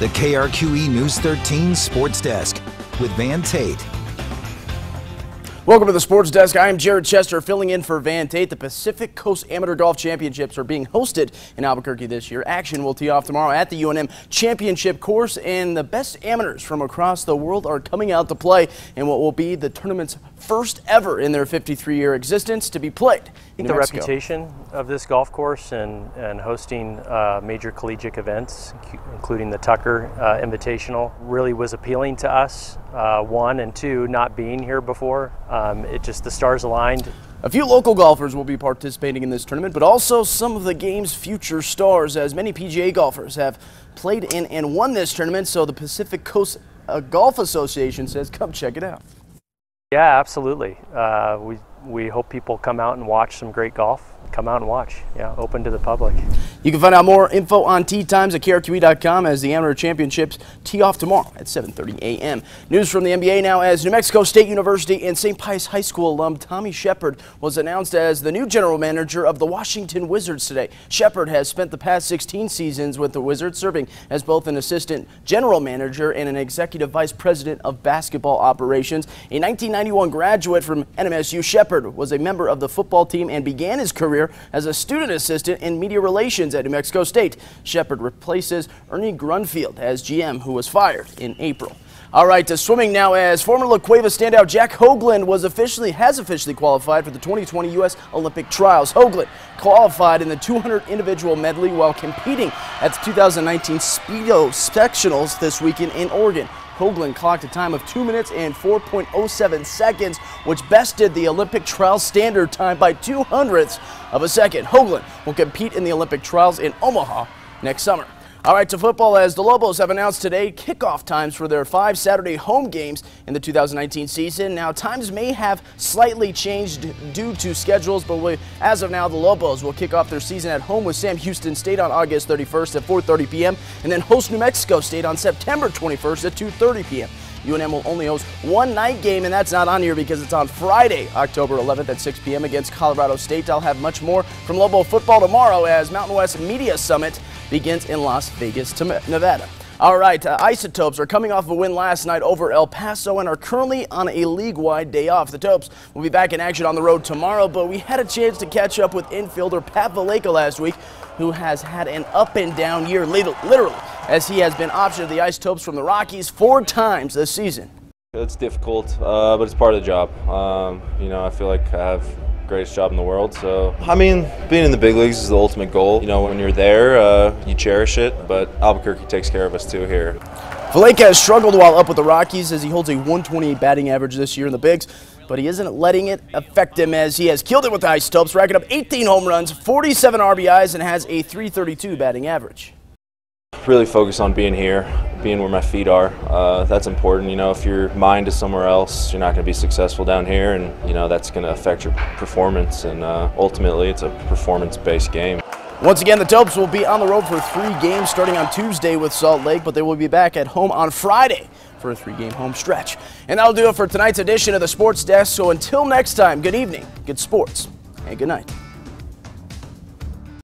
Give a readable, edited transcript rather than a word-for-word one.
The KRQE News 13 Sports Desk with Van Tate. Welcome to the Sports Desk. I am Jared Chester filling in for Van Tate. The Pacific Coast Amateur Golf Championships are being hosted in Albuquerque this year. Action will tee off tomorrow at the UNM Championship course, and the best amateurs from across the world are coming out to play in what will be the tournament's first ever in their 53-year existence to be played in New Mexico. The reputation of this golf course and hosting major collegiate events, including the Tucker Invitational, really was appealing to us. One, and two, not being here before. The stars aligned. A few local golfers will be participating in this tournament, but also some of the game's future stars, as many PGA golfers have played in and won this tournament. So the Pacific Coast Golf Association says, come check it out. Yeah, absolutely. We hope people come out and watch some great golf. Come out and watch. Yeah, open to the public. You can find out more info on tee times at KRQE.com as the Amateur Championships tee off tomorrow at 7:30 a.m. News from the NBA now, as New Mexico State University and St. Pius High School alum Tommy Shepard was announced as the new general manager of the Washington Wizards today. Shepard has spent the past 16 seasons with the Wizards, serving as both an assistant general manager and an executive vice president of basketball operations. A 1991 graduate from NMSU, Shepard was a member of the football team and began his career as a student assistant in media relations at New Mexico State. Shepard replaces Ernie Grunfeld as GM, who was fired in April. All right, to swimming now, as former La Cueva standout Jack Hoagland has officially qualified for the 2020 U.S. Olympic trials. Hoagland qualified in the 200 individual medley while competing at the 2019 Speedo Sectionals this weekend in Oregon. Hoagland clocked a time of 2 minutes and 4.07 seconds, which bested the Olympic trial standard time by 0.02 of a second. Hoagland will compete in the Olympic trials in Omaha next summer. All right, to football, as the Lobos have announced today kickoff times for their 5 Saturday home games in the 2019 season. Now, times may have slightly changed due to schedules, but as of now, the Lobos will kick off their season at home with Sam Houston State on August 31st at 4:30 p.m. and then host New Mexico State on September 21st at 2:30 p.m. UNM will only host one night game, and that's not on here because it's on Friday, October 11th at 6 p.m. against Colorado State. I'll have much more from Lobo football tomorrow as Mountain West Media Summit begins in Las Vegas, Nevada. All right, Isotopes are coming off a win last night over El Paso and are currently on a league-wide day off. The Topes will be back in action on the road tomorrow, but we had a chance to catch up with infielder Pat Valleca last week, who has had an up-and-down year, literally, as he has been optioned to the Isotopes from the Rockies 4 times this season. It's difficult, but it's part of the job. I feel like I have the greatest job in the world. So, I mean, being in the big leagues is the ultimate goal. When you're there, you cherish it, but Albuquerque takes care of us too here. Valleca has struggled while up with the Rockies as he holds a 128 batting average this year in the bigs, but he isn't letting it affect him as he has killed it with the Isotopes, racking up 18 home runs, 47 RBIs, and has a .332 batting average. Really focus on being here, being where my feet are. That's important. If your mind is somewhere else, you're not going to be successful down here, and that's going to affect your performance. And ultimately, it's a performance-based game. Once again, the Topes will be on the road for 3 games starting on Tuesday with Salt Lake, but they will be back at home on Friday for a 3-game home stretch. And that'll do it for tonight's edition of the Sports Desk. So until next time, good evening, good sports, and good night.